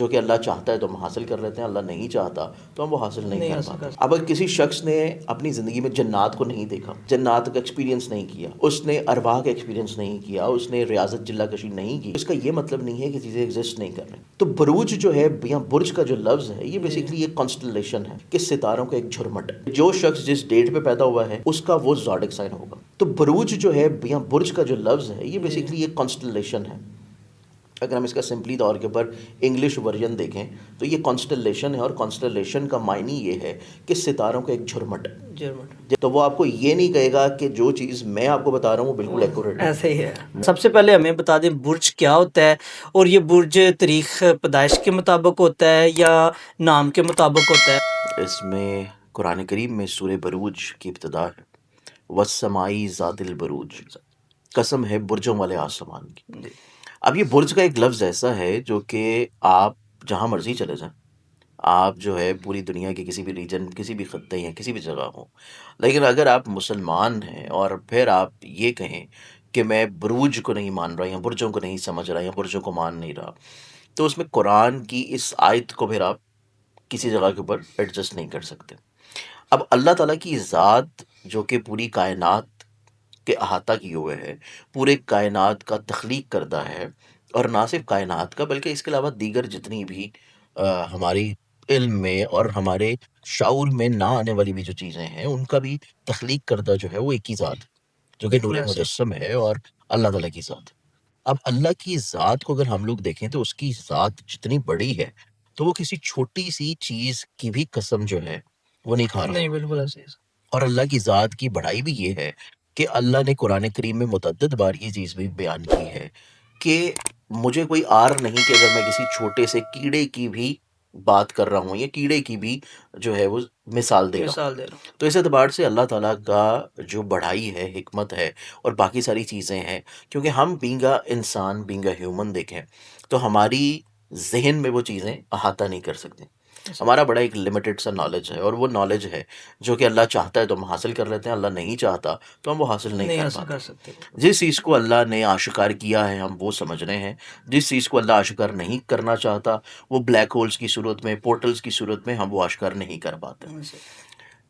जो कि अल्लाह चाहता है तो हम हासिल कर लेते हैं, अल्लाह नहीं चाहता तो हम वो हासिल नहीं नहीं कर हासिल पाते। कर अब अगर किसी शख्स ने अपनी ज़िंदगी में जन्नात को नहीं देखा, जन्नात का एक्सपीरियंस नहीं किया, उसने अरवाह का एक्सपीरियंस नहीं किया, उसने रियाजत जिल्ला कशी नहीं की, इसका ये मतलब नहीं है कि चीज़ें एग्जिस्ट नहीं कर रही। तो बुरूज जो है, या बुर्ज का जो लफ्ज़ है, ये जी बेसिकली एक कॉन्स्टलेशन है कि सितारों का एक झुरमट। जो शख्स जिस डेट पे पैदा हुआ है उसका वो ज़ोडिक साइन होगा। तो बुरूज जो है, या बुर्ज का जो लफ्ज़ है, ये जी बेसिकली एक कॉन्स्टलेशन है। अगर हम इसका सिंपली तौर के ऊपर इंग्लिश वर्जन देखें तो ये कॉन्स्टलेशन है, और कॉन्स्टलेशन का मायने ये है कि सितारों का एक झुरमट। जर्मन तो वो आपको ये नहीं कहेगा कि जो चीज़ मैं आपको बता रहा हूँ वो बिल्कुल वो एक्यूरेट है। ऐसे ही है। सबसे पहले हमें बता दें बुर्ज क्या होता है, और ये बुर्ज तारीख पैदाइश के मुताबिक होता है या नाम के मुताबिक होता है? इसमें कुरान करीम में सूरह बरूज की इब्तिदा है, वस्समाई ज़ातिल बरूज, कसम है बुर्जों वाले आसमान की। जी अब ये बुर्ज का एक लफ्ज़ ऐसा है जो कि आप जहाँ मर्जी चले जाएं, आप जो है पूरी दुनिया के किसी भी रीजन, किसी भी खत्ते या किसी भी जगह हो, लेकिन अगर आप मुसलमान हैं और फिर आप ये कहें कि मैं बुरूज को नहीं मान रहा या बुर्जों को नहीं समझ रहा या बुर्जों को मान नहीं रहा, तो उसमें कुरान की इस आयत को फिर आप किसी जगह के ऊपर एडजस्ट नहीं कर सकते। अब अल्लाह ताला की ज़ात जो कि पूरी कायनात के अहाता किए हुए है, पूरे कायनात का तख्लीक करता है, और ना सिर्फ कायनात का बल्कि इसके अलावा दीगर जितनी भी हमारी इल्म में और हमारे शऊर में ना आने वाली भी जो चीज़ें हैं उनका भी तख्लीक करता जो है वो एक ही ज़ात है, जो कि बिल्कुल नूर ऐसे मुजस्सम है और अल्लाह ताला की ज़ात है। अब अल्लाह की ज़ात को अगर हम लोग देखें तो उसकी ज़ात जितनी बड़ी है, तो वो किसी छोटी-सी चीज़ की भी कसम जो है, वो नहीं खा रहा। नहीं बिल्कुल ऐसे ही और अल्लाह की ज़ात की बड़ाई भी ये है कि अल्लाह ने कुरान करीम में मुतअद्दिद बार ये चीज़ भी बयान की है कि मुझे कोई आर नहीं कि अगर मैं किसी छोटे से कीड़े की भी बात कर रहा हूँ या कीड़े की भी जो है वो मिसाल दे रहा हूँ। मिसाल दे रहा हूँ। तो इस एतबार से अल्लाह ताला का जो बढ़ाई है, हिकमत है और बाकी सारी चीज़ें हैं, क्योंकि हम बीइंग अ इंसान, बीइंग अ ह्यूमन देखें तो हमारी ज़हन में वो चीज़ें अहाता नहीं कर सकती। ऐसे हमारा बड़ा एक लिमिटेड सा नॉलेज है, और वो नॉलेज है जो कि अल्लाह चाहता है तो हम हासिल कर लेते हैं, अल्लाह नहीं चाहता तो हम वो हासिल नहीं नहीं कर हासिल पाते। कर सकते बिल्कुल। जिस चीज़ को अल्लाह ने आश्कार किया है हम वो समझ रहे हैं, जिस चीज़ को अल्लाह आश्कार नहीं करना चाहता, वो ब्लैक होल्स की सूरत में, पोर्टल्स की सूरत में हम वो आश्कार नहीं कर पाते। ऐसे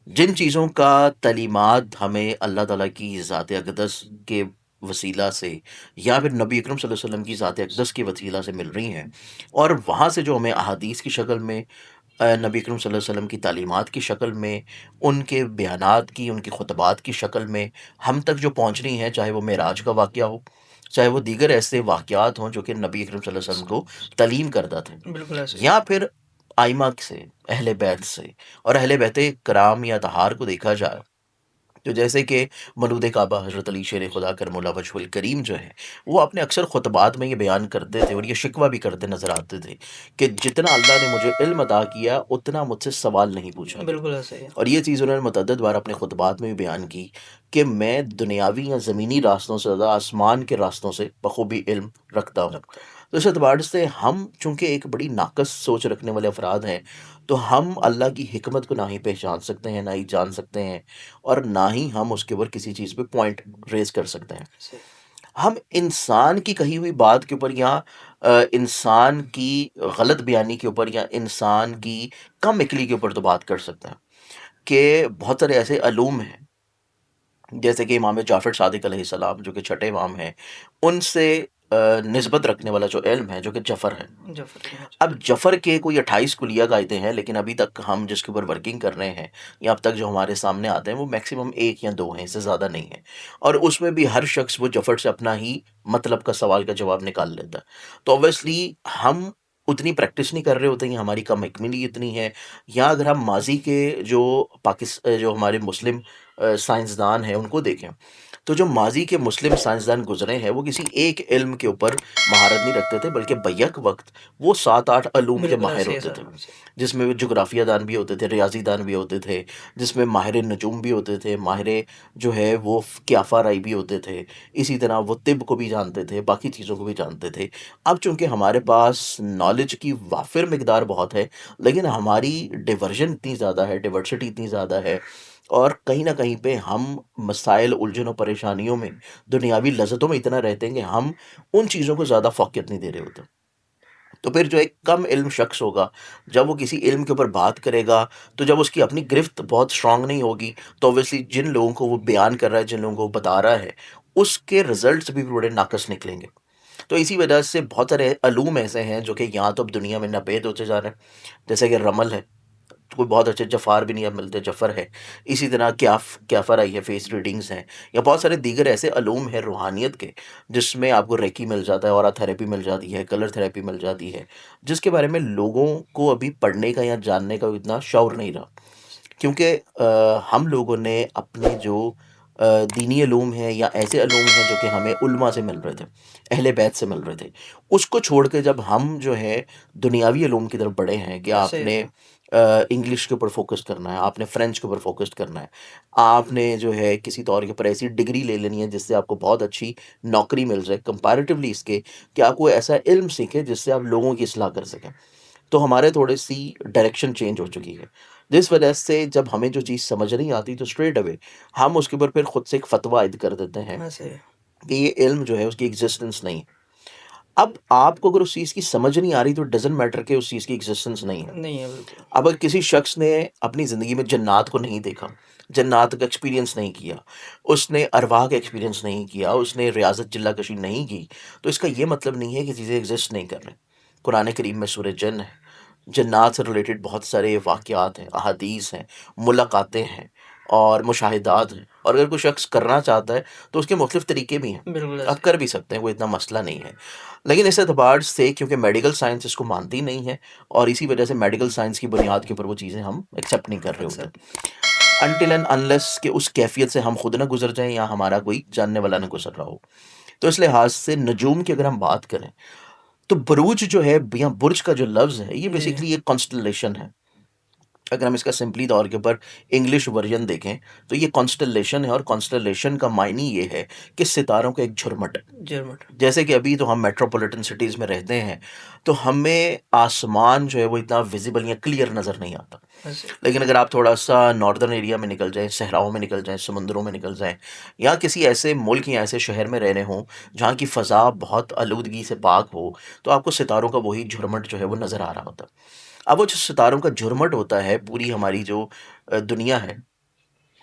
जिन चीज़ों का तलीमात हमें अल्लाह ताला की ज़ात अक़दस के वसीला से या फिर नबी अकरम सल्लल्लाहु अलैहि वसल्लम की ज़ात अक़दस के वसीला से मिल रही हैं, और वहाँ से जो हमें अहादीस की शक्ल में नबी अकरम सल्लल्लाहु अलैहि वसल्लम की तालीमात की शक्ल में, उनके बयानात की, उनकी खुतबात की शक्ल में हम तक जो पहुँच रही हैं, चाहे वो मेराज का वाक़या हो, चाहे वो दीगर ऐसे वाक़यात हों जो कि नबी अकरम सल्लल्लाहु अलैहि वसल्लम को तलीम करता थे, बिल्कुल ऐसे ही या फिर आइमा से, अहले बैत से, और अहले बैत कराम या अतहार को देखा जाए, तो जैसे कि मरूद काबा हज़रत अली शेर खुदा करमुल्लाह वजहुल करीम जो है, वो अपने अक्सर खुतबात में ये बयान करते थे और ये शिकवा भी करते नज़र आते थे कि जितना अल्लाह ने मुझे इल्म अता किया उतना मुझसे सवाल नहीं पूछा गया। बिल्कुल ऐसे ही है। और ये चीज़ उन्होंने मुतअद्दिद बार अपने खुतबात में भी बयान की कि मैं दुनियावी या ज़मीनी रास्तों से ज़्यादा आसमान के रास्तों से बखूबी इल्म रखता हूँ। रखता तो इस एतबार से हम चूँकि एक बड़ी नाक़स सोच रखने वाले अफ़राद हैं, तो हम अल्लाह की हिकमत को ना ही पहचान सकते हैं, ना ही जान सकते हैं, और ना ही हम उसके ऊपर किसी चीज़ पे पॉइंट रेज़ कर सकते हैं। ऐसे ही। हम इंसान की कही हुई बात के ऊपर, या इंसान की गलत बयानी के ऊपर, या इंसान की कम अक्ली के ऊपर तो बात कर सकते हैं कि बहुत सारे ऐसे अलूम हैं, जैसे कि इमाम जाफ़र सादिक अलैहिस्सलाम जो कि छठे इमाम हैं, उनसे निस्बत रखने वाला जो इल्म है जो कि जफ़र है। जफर इब्न अब जफ़र के कोई 28 कुलिया कायदे हैं, लेकिन अभी तक हम जिसके ऊपर वर्किंग कर रहे हैं या अब तक जो हमारे सामने आते हैं वो मैक्सिमम 1 या 2 हैं, इससे ज़्यादा नहीं है। और उसमें भी हर शख्स वो जफ़र से अपना ही मतलब का सवाल का जवाब निकाल लेता है। तो ऑब्वियसली हम उतनी प्रैक्टिस नहीं कर रहे होते हैं, हमारी कम हिकमत इतनी है, या अगर हम माज़ी के जो जो हमारे मुस्लिम साइंसदान हैं उनको देखें, तो जो माज़ी के मुस्लिम साइंसदान गुज़रे हैं वो किसी एक इल्म के ऊपर महारत नहीं रखते थे, बल्कि बैक वक़्त वो 7-8 अलूम के बिल्कुल माहिर ऐसे ही है होते सर थे। ऐसे जिसमें वो जुग्राफ़िया दान भी होते थे, रियाज़ी दान भी होते थे, जिसमें माहिर नजूम भी होते थे, माहिर जो है वो क़ियाफ़ा राई भी होते थे। इसी तरह वो तिब को भी जानते थे, बाकी चीज़ों को भी जानते थे। अब चूँकि हमारे पास नॉलेज की वाफ़िर मिक़दार बहुत है, लेकिन हमारी डिवर्जन इतनी ज़्यादा है, डाइवर्सिटी इतनी ज़्यादा है, और कहीं न कहीं पे हम मसाइल, उलझन और परेशानियों में, दुनियावी लज़्ज़तों में इतना रहते हैं कि हम उन चीज़ों को ज़्यादा फ़ोक़ियत नहीं दे रहे होते। तो फिर जो एक कम इल्म शख्स होगा, जब वो किसी इल्म के ऊपर बात करेगा, तो जब उसकी अपनी गिरफ्त बहुत स्ट्रांग नहीं होगी, तो ऑब्वियसली जिन लोगों को वो बयान कर रहा है, जिन लोगों को वो बता रहा है, उसके रिजल्ट्स भी बड़े नाकस निकलेंगे। तो इसी वजह से बहुत सारे अलूम ऐसे हैं जो कि यहाँ तो अब दुनिया में नापेद होते जा रहे हैं, जैसे कि रमल है, कोई बहुत अच्छे जफ़ार भी नहीं अब मिलते, जफ़र है। इसी तरह क्याफ़र आई है, फेस रीडिंग्स हैं, या बहुत सारे दीगर ऐसे अलूम हैं रूहानियत के, जिसमें आपको रेकी मिल जाता है, ऑरा थेरेपी मिल जाती है, कलर थेरेपी मिल जाती है, जिसके बारे में लोगों को अभी पढ़ने का या जानने का इतना शौर नहीं रहा। क्योंकि हम लोगों ने अपने जो दीनी उलूम हैं या ऐसे उलूम हैं जो कि हमें उलमा से मिल रहे थे, अहले बैत से मिल रहे थे, उसको छोड़ के जब हम जो है दुनियावी उलूम की तरफ बढ़े हैं कि सही आपने बात है। इंग्लिश के ऊपर फ़ोकस करना है, आपने फ्रेंच के ऊपर फ़ोकस करना है, आपने जो है किसी तौर के ऊपर ऐसी डिग्री ले लेनी है जिससे आपको बहुत अच्छी नौकरी मिल जाए कंपैरेटिवली इसके कि आप कोई ऐसा इल्म सीखें जिससे आप लोगों की इस्लाह कर सकें। तो हमारे थोड़ी-सी डायरेक्शन चेंज हो चुकी है। जिस वजह से जब हमें जो चीज़ समझ नहीं आती तो स्ट्रेट अवे हम उसके ऊपर फिर खुद से एक फ़तवा ऐड कर देते हैं हाँ, सही है। कि ये इल्म जो है उसकी एक्ज़िस्टेंस नहीं है। अब आपको अगर उस चीज़ की समझ नहीं आ रही तो डज़न्ट मैटर कि उस चीज़ की एक्ज़िस्टेंस नहीं है। नहीं है बिल्कुल। अब अगर किसी शख्स ने अपनी ज़िंदगी में जन्नात को नहीं देखा, जन्नात का एक्सपीरियंस नहीं किया, उसने अरवाह का एक्सपीरियंस नहीं किया, उसने रियाज़त चिल्ला-कशी नहीं की, तो इसका ये मतलब नहीं है कि चीज़ें एक्ज़िस्ट नहीं कर रही। कुरान करीम में सूरह जिन्न है, जन्नात से रिलेटेड बहुत सारे वाक़यात हैं, अहादीस हैं, मुलाकातें हैं और मुशाहिदात हैं, और अगर कोई शख्स करना चाहता है, तो उसके मुख्तलिफ़ तरीके भी हैं। बिल्कुल आप ऐसे ही। कर भी सकते हैं, कोई इतना मसला नहीं है। लेकिन इस एतबार से क्योंकि मेडिकल साइंस इसको मानती नहीं है, और इसी वजह से मेडिकल साइंस की बुनियाद के ऊपर वो चीज़ें हम एक्सेप्ट नहीं कर रहे होते। एक्सेप्ट। अनटिल एंड अनलेस कि उस कैफ़ियत से हम खुद ना गुज़र जाएँ या हमारा कोई जानने वाला ना गुज़र रहा हो। तो इस लिहाज से नजूम की अगर हम बात करें, तो बुरूज जो है या बुर्ज का जो लफ्ज़ है, ये जी। बेसिकली एक कॉन्स्टेलेशन है। अगर हम इसका सिंपली तौर के ऊपर इंग्लिश वर्जन देखें, तो ये कॉन्स्टेलेशन है, और कॉन्स्टेलेशन का मायने ये है कि सितारों का एक झुरमुट। जर्मन। जैसे कि अभी तो हम मेट्रोपॉलिटन सिटीज़ में रहते हैं, तो हमें आसमान जो है वो इतना विजिबल या क्लियर नज़र नहीं आता। ऐसे ही। लेकिन अगर आप थोड़ा-सा नॉर्दर्न एरिया में निकल जाएँ, सहराओं में निकल जाएँ, समुंदरों में निकल जाएँ, या किसी ऐसे मुल्क या ऐसे शहर में रह रहे हों, जहाँ की फ़ज़ा बहुत आलूदगी से पाक हो, तो आपको सितारों का वही झुरमुट जो है वो नज़र आ रहा होता है। अब वो जो सितारों का झुरमुट होता है, पूरी हमारी जो दुनिया है,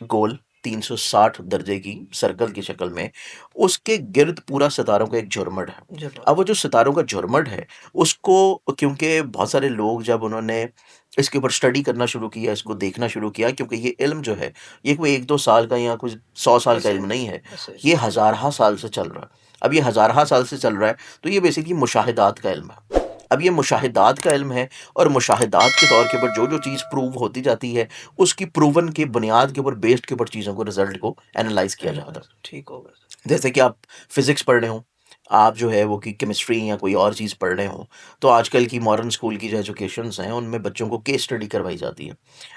गोल 360 दर्जे की सर्कल की शक्ल में, उसके गिर्द पूरा सितारों का एक झुरमुट है। जर्मन। अब वो जो सितारों का झुरमुट है, उसको क्योंकि बहुत सारे लोग जब उन्होंने इसके ऊपर स्टडी करना शुरू किया, इसको देखना शुरू किया, क्योंकि ये इल्म जो है, ये कोई 1-2 साल का या कुछ 100 साल का ऐसे इल्म ही। नहीं है, ऐसे ही। ये हज़ारहा साल से चल रहा है। अब ये हज़ारहा साल से चल रहा है, तो ये बेसिकली मुशाहिदात का इल्म है। अब ये मुशाहिदात का इल्म है, और मुशाहिदात के तौर के ऊपर जो-जो चीज़ प्रूव होती जाती है, उसकी प्रूवन की बुनियाद के ऊपर, बेस्ड के ऊपर चीज़ों को, रिज़ल्ट को एनालाइज़ किया जाता एनालाइज़ है। ठीक हो गया। जैसे कि आप फिज़िक्स पढ़ रहे हो, आप जो है वो कि केमिस्ट्री या कोई और चीज़ पढ़ रहे हो, तो आजकल की मॉडर्न स्कूल की जो एजुकेशंस हैं, उनमें बच्चों को केस स्टडी करवाई जाती है।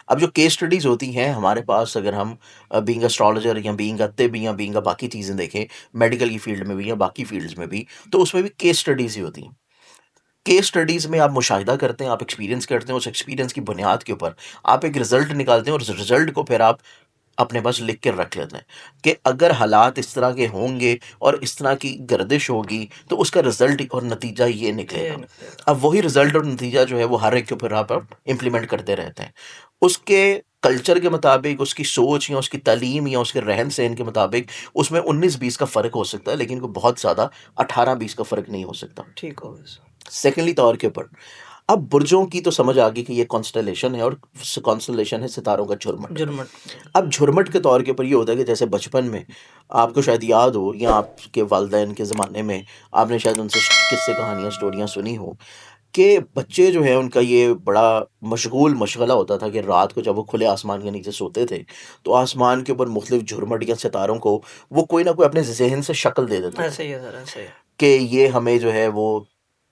अब जो केस स्टडीज़ होती हैं हमारे पास, अगर हम बीइंग एस्ट्रोलॉजर या बीइंग अ तिब या बीइंग अ बाकी चीज़ें देखें, मेडिकल की फ़ील्ड में भी या बाकी फ़ील्ड्स में भी, तो उसमें भी केस स्टडीज़ ही होती हैं। केस स्टडीज़ में आप मुशाहिदा करते हैं, आप एक्सपीरियंस करते हैं, उस एक्सपीरियंस की बुनियाद के ऊपर आप एक रिज़ल्ट निकालते हैं, और उस रिज़ल्ट को फिर आप अपने पास लिख के रख लेते हैं कि अगर हालात इस तरह के होंगे और इस तरह की गर्दिश होगी, तो उसका रिज़ल्ट और नतीजा ये ये निकलेगा। निकलेगा। अब वही रिज़ल्ट और नतीजा जो है वो हर एक के ऊपर आप इम्प्लीमेंट करते रहते हैं। उसके कल्चर के मुताबिक, उसकी सोच या उसकी तालीम या उसके रहन-सहन के मुताबिक उसमें 19-20 का फ़र्क हो सकता है, लेकिन कोई बहुत ज़्यादा 18-20 का फ़र्क नहीं हो सकता। ठीक हो गया सर। सेकेंडली तौर के ऊपर, अब बुर्जों की तो समझ आ गई कि ये कॉन्स्टेलेशन है, और कॉन्स्टेलेशन है सितारों का झुरमुट। जर्मन। अब झुरमुट के तौर के ऊपर ये होता है कि जैसे बचपन में आपको शायद याद हो, या आपके वालिदैन के ज़माने में आपने शायद उनसे किस्से कहानियाँ स्टोरियाँ सुनी हो, कि बच्चे जो हैं उनका ये बड़ा मशगूल मशगला होता था कि रात को जब वो खुले आसमान के नीचे सोते थे, तो आसमान के ऊपर मुख्तलिफ झुरमुट या सितारों को वो कोई ना कोई अपने जहन से शक्ल दे देते थे ऐसे ही है सर, ऐसे ही है। कि ये हमें जो है वो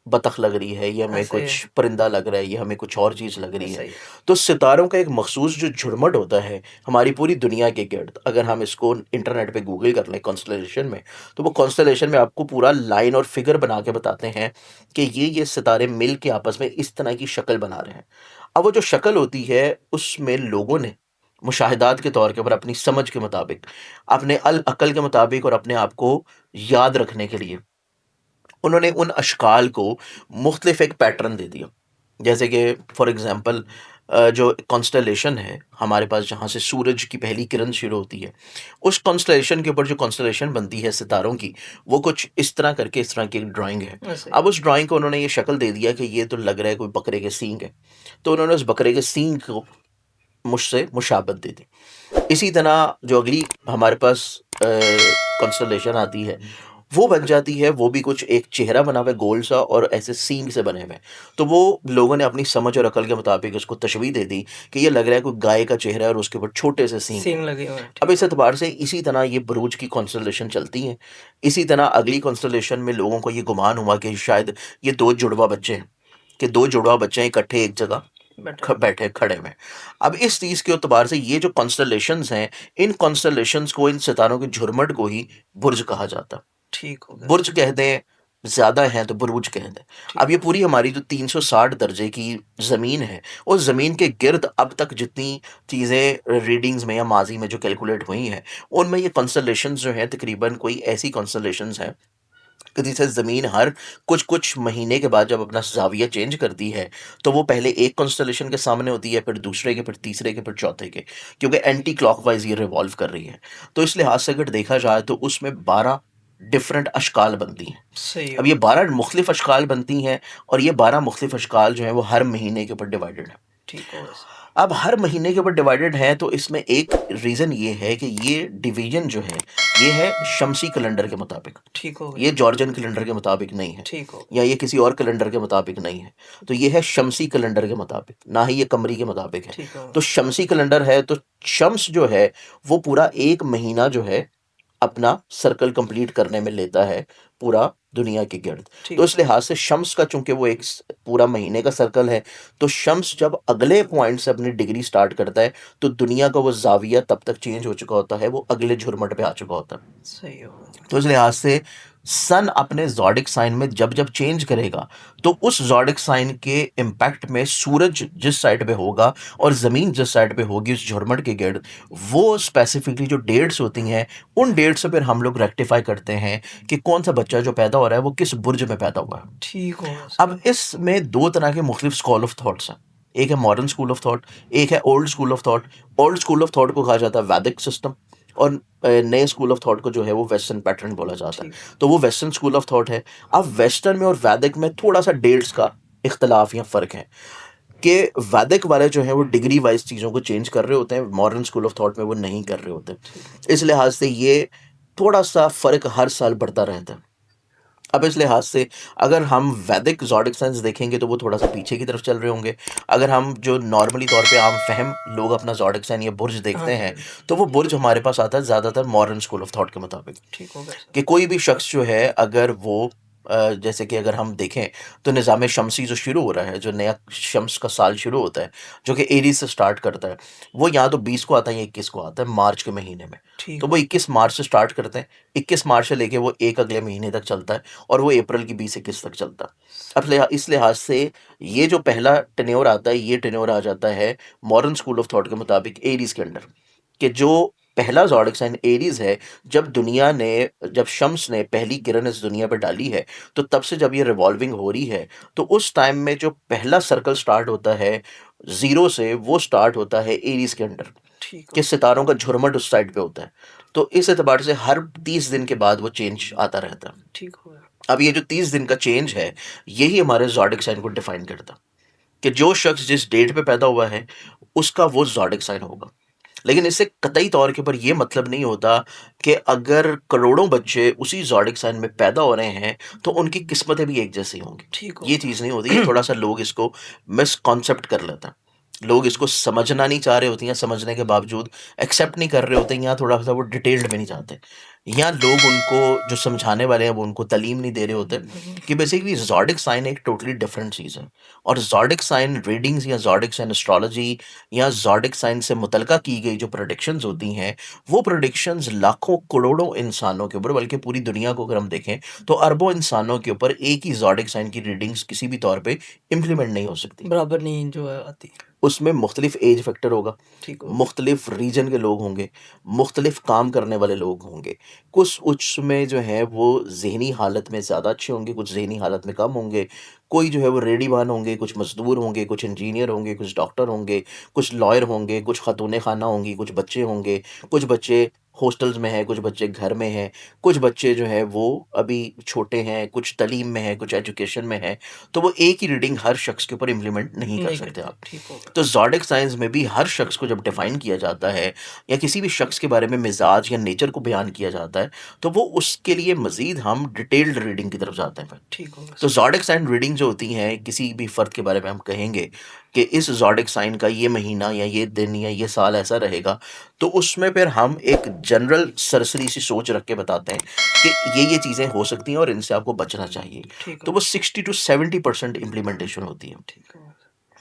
बतख लग रही है, ये हमें ऐसे ही है। कुछ परिंदा लग रहा है, ये हमें कुछ और चीज़ लग रही ऐसा है। ही है। तो सितारों का एक मखसूस जो झुरमुट होता है हमारी पूरी दुनिया के गिर्द, अगर हम इसको इंटरनेट पे गूगल कर लें कॉन्स्टेलेशन में, तो वो कॉन्स्टेलेशन में आपको पूरा लाइन और फिगर बना के बताते हैं कि ये सितारे मिल के आपस में इस तरह की शक्ल बना रहे हैं। अब वो जो शक्ल होती है, उसमें लोगों ने मुशाहिदात के तौर के ऊपर अपनी समझ के मुताबिक, अपने अल अकल के मुताबिक, और अपने आप को याद रखने के लिए उन्होंने उन अशकाल को मुख्तलिफ एक पैटर्न दे दिया। जैसे कि फॉर एग्ज़ाम्पल जो कॉन्स्टेलेशन है हमारे पास, जहाँ से सूरज की पहली किरण शुरू होती है, उस कॉन्स्टेलेशन के ऊपर जो कॉन्स्टेलेशन बनती है सितारों की, वो कुछ इस तरह करके, इस तरह की एक ड्राइंग है। ऐसे अब उस ड्राइंग को उन्होंने ये शक्ल दे दिया कि ये तो लग रहा है कोई बकरे के सींग है, तो उन्होंने उस बकरे के सींग को मुझसे मुशाबत दे दी। इसी तरह जो अगली हमारे पास कॉन्स्टेलेशन आती है, वो बन जाती है, वो भी कुछ एक चेहरा बना हुआ है गोल सा और ऐसे सींग से बने हुए हैं। तो वो लोगों ने अपनी समझ और अकल के मुताबिक उसको तशबीह दे दी कि ये लग रहा है कोई गाय का चेहरा है और उसके ऊपर छोटे से सींग हैं। सींग लगे हुए हैं, अब ठीक इस हो एतबार से इसी तरह ये बुरूज की कॉन्स्टेलेशन चलती हैं। इसी तरह अगली कॉन्स्टेलेशन में लोगों को ये गुमान हुआ कि शायद ये दो जुड़वा बच्चे हैं, कि दो जुड़वा बच्चे इकट्ठे एक जगह बैठे, बैठे खड़े हुए हैं। अब इस चीज़ के एतबार से ये जो कॉन्स्टेलेशंस हैं, इन कॉन्स्टेलेशंस को, इन सितारों के झुरमुट को ही बुर्ज कहा जाता है। ठीक हो गया बुर्ज सर, कह दें, ज़्यादा हैं तो बुरूज कह दें। ठीक अब ये हो पूरी हमारी जो 360 दर्जे की ज़मीन है, उस ज़मीन के गिर्द अब तक जितनी चीज़ें रीडिंग्स में या माजी में जो कैलकुलेट हुई हैं, उनमें ये कॉन्स्टेलेशंस जो हैं तकरीबन कोई ऐसी कॉन्स्टेलेशंस हैं कि जिसे ज़मीन हर कुछ कुछ महीने के बाद जब अपना ज़ाविया चेंज करती है, तो वो पहले एक कॉन्स्टेलेशन के सामने होती है, फिर दूसरे के, फिर तीसरे के, फिर चौथे के, क्योंकि एंटी क्लॉकवाइज ये रिवॉल्व कर रही है। तो इस लिहाज से अगर देखा जाए तो उसमें 12 डिफरेंट अशकाल बनती हैं। सही अब हो ये गया, 12 मुख्तलिफ अशकाल बनती हैं, और ये 12 मुख्तलिफ अशकाल जो हैं वो हर महीने के ऊपर डिवाइडेड हैं। ठीक हो गया सर, अब हर महीने के ऊपर डिवाइडेड है, तो इसमें एक रीज़न ये है कि ये डिवीजन जो है, ये है शमसी कैलेंडर के मुताबिक। ठीक हो ये गया, जॉर्जियन कैलेंडर के मुताबिक नहीं है, ठीक हो या गया, ये किसी और कैलेंडर के मुताबिक नहीं है। तो ये है शमसी कैलेंडर के मुताबिक, ना ही ये कमरी के मुताबिक है। ठीक हो तो गया, शमसी कैलेंडर है, तो शम्स जो है वो पूरा एक महीना जो है अपना सर्कल कंप्लीट करने में लेता है, पूरा दुनिया के गिर्द। तो ठीक इस हो गया, लिहाज से शम्स का, चूंकि वो एक पूरा महीने का सर्कल है, तो शम्स जब अगले पॉइंट से अपनी डिग्री स्टार्ट करता है, तो दुनिया का वो जाविया तब तक चेंज हो चुका होता है, वो अगले झुरमट पे आ चुका होता है। सही हो गया, तो इस लिहाज से सन अपने ज़ोडिक साइन में जब जब चेंज करेगा, तो उस ज़ोडिक साइन के इम्पैक्ट में सूरज जिस साइड पे होगा और ज़मीन जिस साइड पे होगी उस झुरमट के गिर्द, वो स्पेसिफिकली जो डेट्स होती हैं, उन डेट से फिर हम लोग रेक्टिफाई करते हैं कि कौन सा बच्चा जो पैदा हो रहा है वो किस बुर्ज में पैदा हुआ है। ठीक हो गया सर, अब इसमें दो तरह के मुख्तलिफ स्कूल ऑफ थॉट्स हैं। एक है मॉडर्न स्कूल ऑफ थॉट, एक है old school of thought. Old school of thought को कहा जाता है वैदिक सिस्टम, और नए स्कूल ऑफ थॉट को जो है वो वेस्टर्न पैटर्न बोला जाता है। ठीक, तो वो वेस्टर्न स्कूल ऑफ थॉट है। अब वेस्टर्न में और वैदिक में थोड़ा सा डेट्स का इख्तलाफ या फ़र्क है, कि वैदिक वाले जो है वो डिग्री वाइज चीज़ों को चेंज कर रहे होते हैं, मॉडर्न स्कूल ऑफ थॉट में वो नहीं कर रहे होते। ठीक हो, इस लिहाज से ये थोड़ा सा फ़र्क हर साल बढ़ता रहता है। अब इस लिहाज से अगर हम वैदिक ज़ोडिक साइंस देखेंगे तो वो थोड़ा सा पीछे की तरफ चल रहे होंगे। अगर हम जो नॉर्मली तौर पे आम फहम लोग अपना ज़ोडिक साइन या बुर्ज हाँ देखते जी, हैं, हाँ जी, तो वो बुर्ज हमारे पास आता है ज़्यादातर मॉडर्न स्कूल ऑफ थॉट के मुताबिक। ठीक हो गया सर, कि कोई भी शख्स जो है, अगर वो जैसे कि अगर हम देखें तो निज़ाम शमसी जो शुरू हो रहा है, जो नया शम्स का साल शुरू होता है, जो कि एरीज से स्टार्ट करता है, वो या तो 20 को आता है या 21 को आता है, मार्च के महीने में। ठीक तो वो हो, 21 मार्च से स्टार्ट करते हैं, 21 मार्च से लेके वो एक अगले महीने तक चलता है, और वो अप्रैल की 20-21 तक चलता है। अब इस लिहाज से ये जो पहला टेन्योर आता है, ये टेन्योर आ जाता है मॉडर्न स्कूल ऑफ थॉट के मुताबिक एरीज के अंडर, कि जो पहला ज़ोडिक साइन एरीज है, जब शम्स ने पहली किरण इस दुनिया पर डाली है, तो तब से जब ये रिवॉल्विंग हो रही है, तो उस टाइम में जो पहला सर्कल स्टार्ट होता है ज़ीरो से, वो स्टार्ट होता है एरीज के अंडर, ठीक कि हो, सितारों का झुरमुट उस साइड पे होता है। तो इस एतबार से हर 30 दिन के बाद वो चेंज आता रहता है। ठीक हो गया, अब ये जो 30 दिन का चेंज है, यही हमारे ज़ोडिक साइन को डिफाइन करता है, कि जो शख्स जिस डेट पे पैदा हुआ है, उसका वो ज़ोडिक साइन होगा। लेकिन इससे कतई तौर के ऊपर ये मतलब नहीं होता कि अगर करोड़ों बच्चे उसी ज़ोडिक साइन में पैदा हो रहे हैं, तो उनकी किस्मतें भी एक जैसी होंगी। ठीक हो ये चीज़ नहीं होती, ये गया, थोड़ा-सा लोग इसको मिसकॉन्सेप्ट कर लेते हैं। लोग इसको समझना नहीं चाह रहे होते हैं, समझने के बावजूद एक्सेप्ट नहीं कर रहे होते हैं, या थोड़ा-सा वो डिटेल्ड में नहीं जाते। या लोग उनको जो समझाने वाले हैं, वो उनको तालीम नहीं दे रहे होते कि बेसिकली ज़ोडिक साइन एक टोटली डिफरेंट चीज़ है। और ज़ोडिक साइन रीडिंग्स या ज़ोडिक साइन एस्ट्रोलॉजी या ज़ोडिक साइन से मुतल्लिका की गई जो प्रेडिक्शंस होती हैं, वो प्रेडिक्शंस लाखों करोड़ों इंसानों के ऊपर, बल्कि पूरी दुनिया को अगर हम देखें, तो अरबों इंसानों के ऊपर एक ही ज़ोडिक साइन की रीडिंग्स किसी भी तौर पे इम्प्लीमेंट नहीं हो सकती। बराबर नहीं जो है आती, उसमें मुख्तलिफ एज फैक्टर होगा, ठीक हो गया, मुख्तलिफ रीजन के लोग होंगे, मुख्तलिफ काम करने वाले लोग होंगे। कुछ उसमें जो है वो ज़हनी हालत में ज़्यादा अच्छे होंगे, कुछ ज़हनी हालत में कम होंगे। कोई जो है वो रेडीमान होंगे, कुछ मज़दूर होंगे, कुछ इंजीनियर होंगे, कुछ डॉक्टर होंगे, कुछ लॉयर होंगे, कुछ ख़ातून-ए-ख़ाना होंगी, कुछ बच्चे होंगे, कुछ बच्चे हॉस्टल्स में हैं, कुछ बच्चे घर में हैं, कुछ बच्चे जो हैं वो अभी छोटे हैं, कुछ तालीम में हैं, कुछ एजुकेशन में हैं। तो वो एक ही रीडिंग हर शख़्स के ऊपर इम्प्लीमेंट नहीं कर नहीं सकते करते, आप। ठीक होगा। तो ज़ोडिक साइंस में भी हर शख़्स को जब डिफ़ाइन किया जाता है या किसी भी शख़्स के बारे में मिज़ाज या नेचर को बयान किया जाता है, तो वो उसके लिए मज़ीद हम डिटेल्ड रीडिंग की तरफ जाते हैं फिर। ठीक होगा तो सर। ज़ोडिक साइन रीडिंग जो होती हैं, किसी भी फ़र्द के बारे में हम कहेंगे कि इस ज़ोडिक साइन का ये महीना या ये दिन या ये साल ऐसा रहेगा, तो उसमें फिर हम एक जनरल सरसरी सी सोच रख के बताते हैं कि ये चीज़ें हो सकती हैं और इनसे आपको बचना चाहिए। ठीक तो वो होगा सर। 60 टू 70% इम्प्लीमेंटेशन होती है। ठीक होगा सर।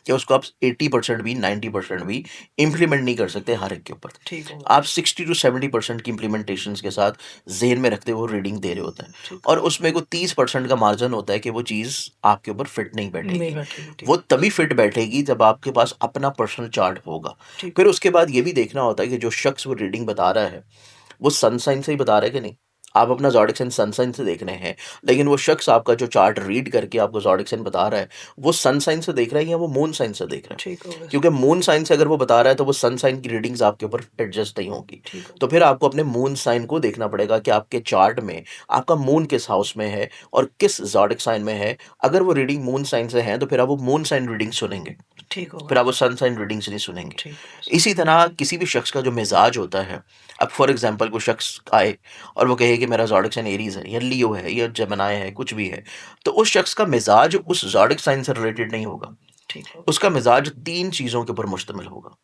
कि उसको आप 80% भी 90% भी इम्प्लीमेंट नहीं कर सकते हर एक के ऊपर। ठीक होगा आप सर। 60 टू 70% की इम्प्लीमेंटेशंस के साथ ज़हन में रखते हुए रीडिंग दे रहे होते हैं ठीक और होगा। उसमें को 30% का मार्जिन होता है कि वो चीज़ आपके ऊपर फिट नहीं नहीं बैठेगी। बैठेगी, ठीक वो होगा तभी सर। फिट बैठेगी जब आपके पास अपना पर्सनल चार्ट होगा। ठीक फिर होगा। उसके बाद ये भी देखना होता है कि जो शख्स वो रीडिंग बता रहा है, वो सन साइन से ही बता रहा है कि नहीं। आप अपना ज़ोडिक साइन सन साइन से देख रहे हैं, लेकिन वो शख्स आपका जो चार्ट रीड करके आपको ज़ोडिक साइन बता रहा है, वो सन साइन से देख रहा है या वो मून साइन से देख रहा है। ठीक होगा सर। क्योंकि मून साइन से अगर वो बता रहा है तो वो सन साइन की रीडिंग्स आपके ऊपर एडजस्ट नहीं होंगी। ठीक होगा। तो फिर आपको अपने मून साइन को देखना पड़ेगा कि आपके चार्ट में आपका मून किस हाउस में है और किस ज़ोडिक साइन में है। अगर वो रीडिंग मून साइन से है तो फिर आप वो मून साइन रीडिंग सुनेंगे, ठीक होगा फिर आप वो सर। सन साइन रीडिंग्स नहीं सुनेंगे। ठीक होगा सर। इसी तरह किसी भी शख्स का जो मिजाज होता है, अब फॉर एग्जांपल कोई शख्स आए और वो कहे कि मेरा ज़ोडिक साइन एरीज़ है या लियो है या जेमिनी है, कुछ भी है, तो उस शख्स का मिजाज उस ज़ोडिक साइन से रिलेटेड नहीं होगा। ठीक होगा। उसका मिजाज 3 चीज़ों के ऊपर मुश्तमिल होगा।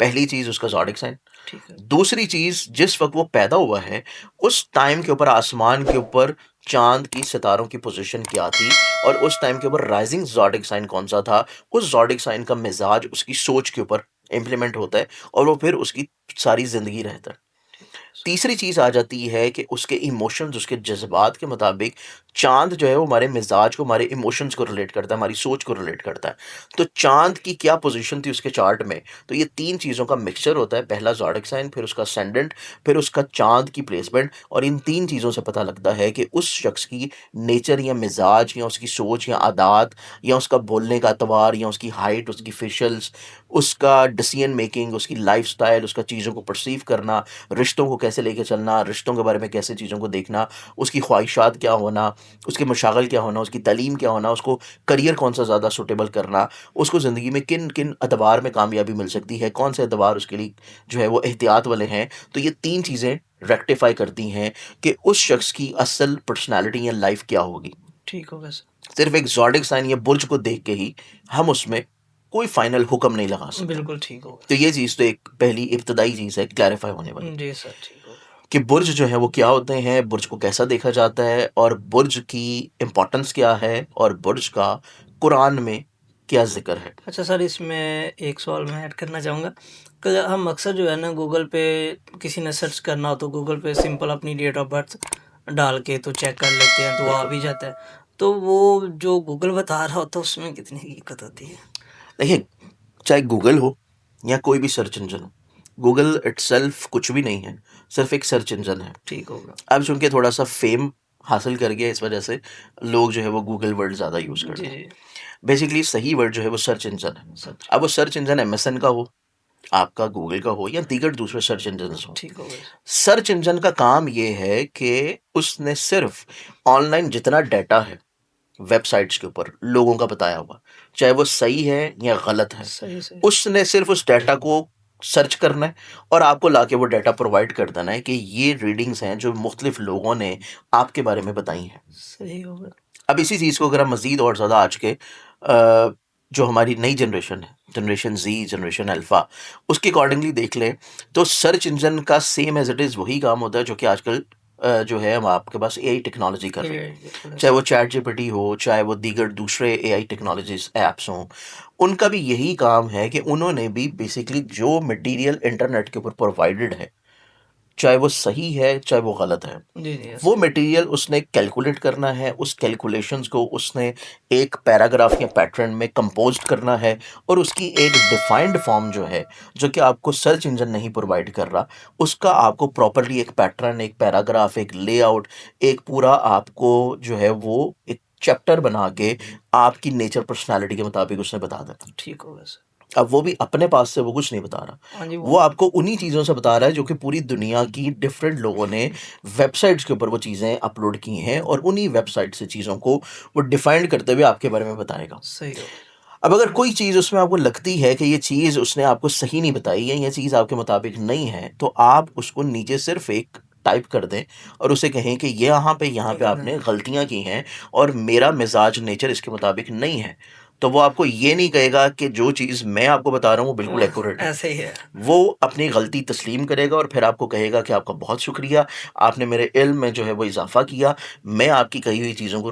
पहली चीज़ उसका ज़ोडिक साइन, ठीक है। दूसरी चीज़ जिस वक़्त वो पैदा हुआ है, उस टाइम के ऊपर आसमान के ऊपर चाँद की सितारों की पोज़ीशन क्या थी और उस टाइम के ऊपर राइज़िंग ज़ोडिक साइन कौन-सा था, उस ज़ोडिक साइन का मिज़ाज उसकी सोच के ऊपर इम्प्लीमेंट होता है और वो फिर उसकी सारी ज़िंदगी रहता है। ठीक होगा सर। तीसरी चीज़ आ जाती है कि उसके इमोशंस, उसके जज़्बात के मुताबिक चाँद जो है वो हमारे मिज़ाज को, हमारे इमोशंस को रिलेट करता है, हमारी सोच को रिलेट करता है। तो चाँद की क्या पोज़ीशन थी उसके चार्ट में, तो ये 3 चीज़ों का मिक्सचर होता है। पहला ज़ोडिक साइन, फिर उसका असेंडेंट, फिर उसका चाँद की प्लेसमेंट और इन 3 चीज़ों से पता लगता है कि उस शख़्स की नेचर या मिज़ाज या उसकी सोच या आदात या उसका बोलने का एतबार या उसकी हाइट, उसकी फेशियल्स, उसका डिसीजन मेकिंग, उसकी लाइफ़स्टाइल, उसका चीज़ों को परसीव करना, रिश्तों को कैसे लेके चलना, रिश्तों के बारे में कैसे चीज़ों को देखना, उसकी ख्वाहिशात क्या होना, उसके मशागल क्या होना, उसकी तालीम क्या होना, उसको करियर कौन-सा ज़्यादा सूटेबल करना, उसको ज़िंदगी में किन-किन अदवार में कामयाबी मिल सकती है, कौन से अदवार उसके लिए जो है वो एहतियात वाले हैं। तो ये 3 चीज़ें रेक्टिफ़ाई करती हैं कि उस शख़्स की असल पर्सनैलिटी या लाइफ़ क्या होगी। ठीक होगा सर। सिर्फ़ एक ज़ोडिक साइन या बुर्ज को देख के ही हम उसमें कोई फ़ाइनल हुक्म नहीं लगा सकते। बिल्कुल ठीक होगा तो सर। ये चीज़ तो एक पहली इब्तदाई चीज़ है क्लैरिफ़ाई होने वाली। जी सर, ठीक होगा। कि बुर्ज जो है वो क्या होते हैं, बुर्ज को कैसा देखा जाता है और बुर्ज की इम्पोर्टेंस क्या है और बुर्ज का कुरान में क्या ज़िक्र है? अच्छा सर, इसमें एक सवाल मैं ऐड करना चाहूँगा कि हम अक्सर जो है ना गूगल पे किसी ने सर्च करना हो तो गूगल पे सिंपल अपनी डेट ऑफ बर्थ डाल के तो चेक कर लेते हैं तो वो आ बिल्कुल। भी जाता है। तो वो जो गूगल बता रहा होता है उसमें कितनी हकीकत होती है? देखिए, चाहे गूगल हो या कोई भी सर्च इंजन हो, गूगल इटसेल्फ कुछ भी नहीं है, सिर्फ़ एक सर्च इंजन है। ठीक होगा। अब चूँकि थोड़ा-सा फ़ेम हासिल कर गया इस वजह से लोग जो है वो गूगल वर्ड ज़्यादा यूज़ जी, करते हैं। जी। बेसिकली सही वर्ड जो है वो सर्च इंजन है। सच। अब वो सर्च इंजन एमएसएन का हो, आपका गूगल का हो या दीगर दूसरे सर्च इंजन्स हों। ठीक होगा सर। सर्च इंजन का काम ये है कि उसने सिर्फ़ ऑनलाइन जितना डाटा है वेबसाइट्स के ऊपर लोगों का बताया हुआ, चाहे वो सही है या गलत है, सही, सही। उसने सिर्फ़ उस डाटा को सर्च करना है और आपको लाके वो डाटा प्रोवाइड कर देना है कि ये रीडिंग्स हैं जो मुख्तलिफ लोगों ने आपके बारे में बताई हैं। सही होगा। अब इसी चीज़ को अगर हम मज़ीद और ज़्यादा आज के जो हमारी नई जनरेशन है, जनरेशन ज़ी, जनरेशन अल्फ़ा, उसके अकॉर्डिंगली देख लें, तो सर्च इंजन का सेम एज़ इट इज़ वही काम होता है जो कि आजकल जो है हम आपके पास एआई टेक्नोलॉजी कर रही है। बिल्कुल चाहे ऐसा। वो चैट जीपीटी हो, चाहे वो दीगर दूसरे एआई टेक्नोलॉजीज़ ऐप्स हों, उनका भी यही काम है कि उन्होंने भी बेसिकली जो मटीरियल इंटरनेट के ऊपर प्रोवाइडेड है, चाहे वो सही है, चाहे वो गलत है। जी, जी, वो ऐसे मटेरियल उसने कैलकुलेट करना है, उस कैलकुलेशंस को उसने एक पैराग्राफ या पैटर्न में कंपोज़्ड करना है और उसकी एक डिफाइंड फॉर्म जो है, जो कि आपको सर्च इंजन नहीं प्रोवाइड कर रहा, उसका आपको प्रॉपर्ली एक पैटर्न, एक पैराग्राफ, एक लेआउट, एक पूरा आपको जो है वो एक चैप्टर बना के आपकी नेचर पर्सनैलिटी के मुताबिक उसने बता देना। ठीक होगा सर। अब वो भी अपने पास से वो कुछ नहीं बता रहा। हाँ जी, वो आपको उन्हीं चीज़ों से बता रहा है जो कि पूरी दुनिया की डिफरेंट लोगों ने वेबसाइट्स के ऊपर वो चीज़ें अपलोड की हैं और उन्हीं वेबसाइट से चीज़ों को वो डिफाइंड करते हुए आपके बारे में बताएगा। सही होगा। अब अगर कोई चीज़ उसमें आपको लगती है कि ये चीज़ उसने आपको सही नहीं बताई है, ये चीज़ आपके मुताबिक नहीं है, तो आप उसको नीचे सिर्फ एक टाइप कर दें और उसे कहें कि ये यहाँ पे आपने गलतियाँ की हैं और मेरा मिजाज नेचर इसके मुताबिक नहीं है। तो वो आपको ये नहीं कहेगा कि जो चीज़ मैं आपको बता रहा हूँ वो बिल्कुल वो एक्यूरेट है। ऐसे ही है। वो अपनी गलती तस्लीम करेगा और फिर आपको कहेगा कि आपका बहुत शुक्रिया, आपने मेरे इल्म में जो है वो इज़ाफ़ा किया। मैं आपकी कही हुई चीज़ों को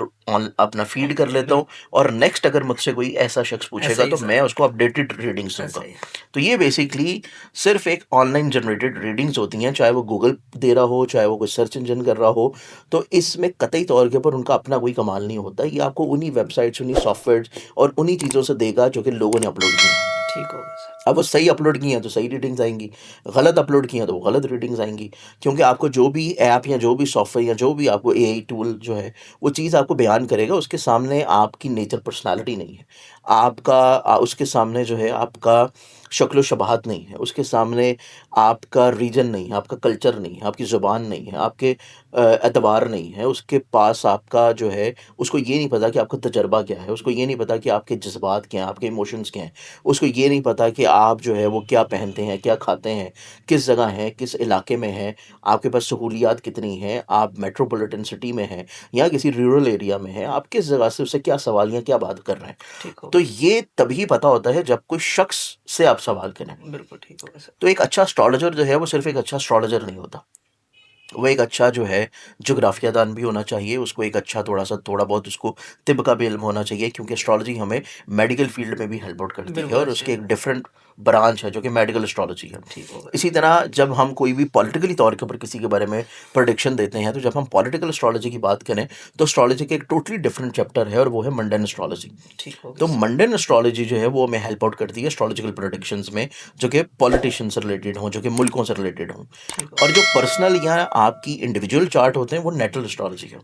अपना फ़ीड कर लेता हूँ और नेक्स्ट अगर मुझसे कोई ऐसा शख्स ऐसा पूछेगा ही तो सर। मैं उसको अपडेटेड रीडिंग्स ऐसा दूँगा। ही। तो ये बेसिकली सिर्फ़ एक ऑनलाइन जनरेटेड रीडिंग्स होती हैं, चाहे वो गूगल दे रहा हो, चाहे वो कोई सर्च इंजन कर रहा हो। तो इसमें कतई तौर के ऊपर उनका अपना कोई कमाल नहीं होता। ये आपको उन्हीं वेबसाइट्स, उन्हीं सॉफ्टवेयर्स और उन्हीं चीज़ों से देगा जो कि लोगों ने अपलोड की हैं। ठीक होगा सर। अब वो सही अपलोड किए हैं तो सही रेटिंग्स आएँगी, गलत अपलोड किए हैं तो वो गलत रेटिंग्स आएँगी। क्योंकि आपको जो भी ऐप या जो भी सॉफ्टवेयर या जो भी आपको एआई टूल जो है, वो चीज़ आपको बयान करेगा, उसके सामने आपकी नेचर पर्सनैलिटी नहीं है। आपका उसके सामने जो है आपका शक्ल-ओ-शबाहत नहीं है, उसके सामने आपका रीजन नहीं है, आपका कल्चर नहीं है, आपकी ज़ुबान नहीं है, आपके एतबार नहीं है। उसके पास आपका जो है, उसको ये नहीं पता कि आपका तजुर्बा क्या है, उसको ये नहीं पता कि आपके जज़्बात क्या हैं, आपके इमोशंस क्या हैं। उसको ये नहीं पता कि आप जो है वो क्या पहनते हैं, क्या खाते हैं, किस जगह हैं, किस इलाके में हैं, आपके पास सहूलियात कितनी हैं, आप मेट्रोपॉलिटन सिटी में हैं या किसी रूरल एरिया में हैं, आप किस जगह से उससे क्या सवाल या क्या बात कर रहे हैं। ठीक तो होगा। ये तभी पता होता है जब कोई शख्स से आप सवाल करें। बिल्कुल ठीक होगा सर। तो एक अच्छा एस्ट्रोलॉजर जो है वो सिर्फ़ एक अच्छा एस्ट्रोलॉजर नहीं होता। वो एक अच्छा जो है जोग्राफ़िया दान भी होना चाहिए, उसको एक अच्छा थोड़ा बहुत उसको तिब का भी इल्म होना चाहिए क्योंकि एस्ट्रोलॉजी हमें मेडिकल फ़ील्ड में भी हेल्प आउट करती है बिल्कुल और ऐसे उसकी ही एक है। डिफरेंट ब्रांच है जो कि मेडिकल एस्ट्रोलॉजी है। ठीक होगा इसी सर। तरह जब हम कोई भी पॉलिटिकली तौर के ऊपर किसी के बारे में प्रेडिक्शन देते हैं, तो जब हम पॉलिटिकल एस्ट्रोलॉजी की बात करें, तो एस्ट्रोलॉजी का एक टोटली डिफरेंट चैप्टर है और वो है मंडेन एस्ट्रोलॉजी। ठीक होगा तो सर। मंडेन एस्ट्रोलॉजी जो है वो हमें हेल्प आउट करती है एस्ट्रोलॉजिकल प्रेडिक्शंस में, जो कि पॉलिटिशियन से रिलेटेड हों, जो कि मुल्कों से रिलेटेड हों। ठीक और होगा। जो पर्सनल या आपकी इंडिविजुअल चार्ट होते हैं वो नेटल एस्ट्रोलॉजी है।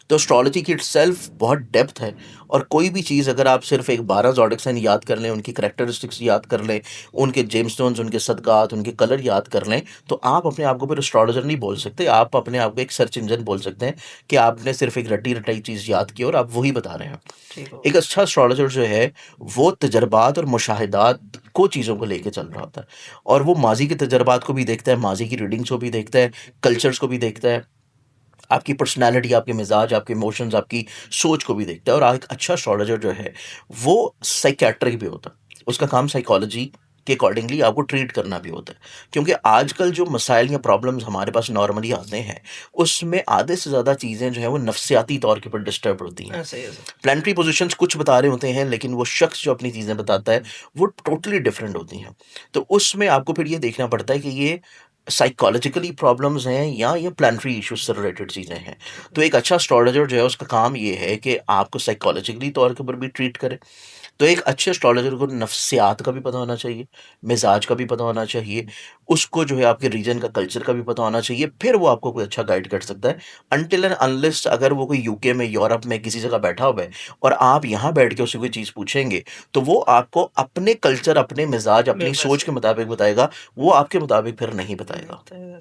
तो एस्ट्रोलॉजी की इटसेल्फ बहुत डेप्थ है और कोई भी चीज़ अगर आप सिर्फ एक 12 ज़ोडिक साइन याद कर लें, उनकी करैक्टरिस्टिक्स याद कर लें, उनके जेमस्टोन्स, उनके सदक़ात, उनके कलर याद कर लें, तो आप अपने आप को फिर एस्ट्रोलॉजर नहीं बोल सकते। आप अपने आप को एक सर्च इंजन बोल सकते हैं कि आपने सिर्फ एक रटी-रटाई चीज़ याद की और आप वही बता रहे हैं। ठीक एक होगा। अच्छा एस्ट्रोलॉजर जो है, वो तजर्बात और मुशाहिदात को चीज़ों को लेके चल रहा होता है और वो माज़ी के तजर्बात को भी देखता है, माज़ी की रीडिंग्स को भी देखता है, कल्चर्स को भी देखता है, आपकी पर्सनैलिटी, आपके मिज़ाज, आपके इमोशंस, आपकी सोच को भी देखता है और एक अच्छा एस्ट्रोलॉजर जो है, वो साइकियाट्रिक भी होता है। उसका काम साइकोलॉजी के अकॉर्डिंगली आपको ट्रीट करना भी होता है। क्योंकि आजकल जो मसाइल या प्रॉब्लम्स हमारे पास नॉर्मली आते हैं, उसमें आधे से ज़्यादा चीज़ें जो हैं वो नफ्सियाती तौर के ऊपर डिस्टर्ब होती हैं। ऐसा ही है सर। प्लानिटरी पोज़ीशंस कुछ बता रहे होते हैं, लेकिन वो शख्स जो अपनी चीज़ें बताता है, वो टोटली डिफरेंट होती हैं। तो उसमें आपको फिर ये देखना पड़ता है कि ये साइकोलॉजिकली प्रॉब्लम्स हैं या ये प्लानिटरी इश्यूज़ से रिलेटेड चीज़ें हैं। ठीक तो होगा। एक अच्छा एस्ट्रोलॉजर जो है उसका काम ये है कि आपको साइकोलॉजिकली तौर के ऊपर भी ट्रीट करे। तो एक अच्छे एस्ट्रोलॉजर को नफ्सियात का भी पता होना चाहिए, मिज़ाज का भी पता होना चाहिए, उसको जो है आपके रीजन का कल्चर का भी पता होना चाहिए, फिर वो आपको कोई अच्छा गाइड कर सकता है। अनटिल एंड अनलेस अगर वो कोई यूके में, यूरोप में किसी जगह बैठा हुआ है और आप यहाँ बैठ के उससे कोई चीज़ पूछेंगे, तो वो आपको अपने कल्चर, अपने मिज़ाज, अपनी बिल्कुल सोच ऐसे के ही। मुताबिक बताएगा, वो आपके मुताबिक फिर नहीं नहीं बताएगा। बताया।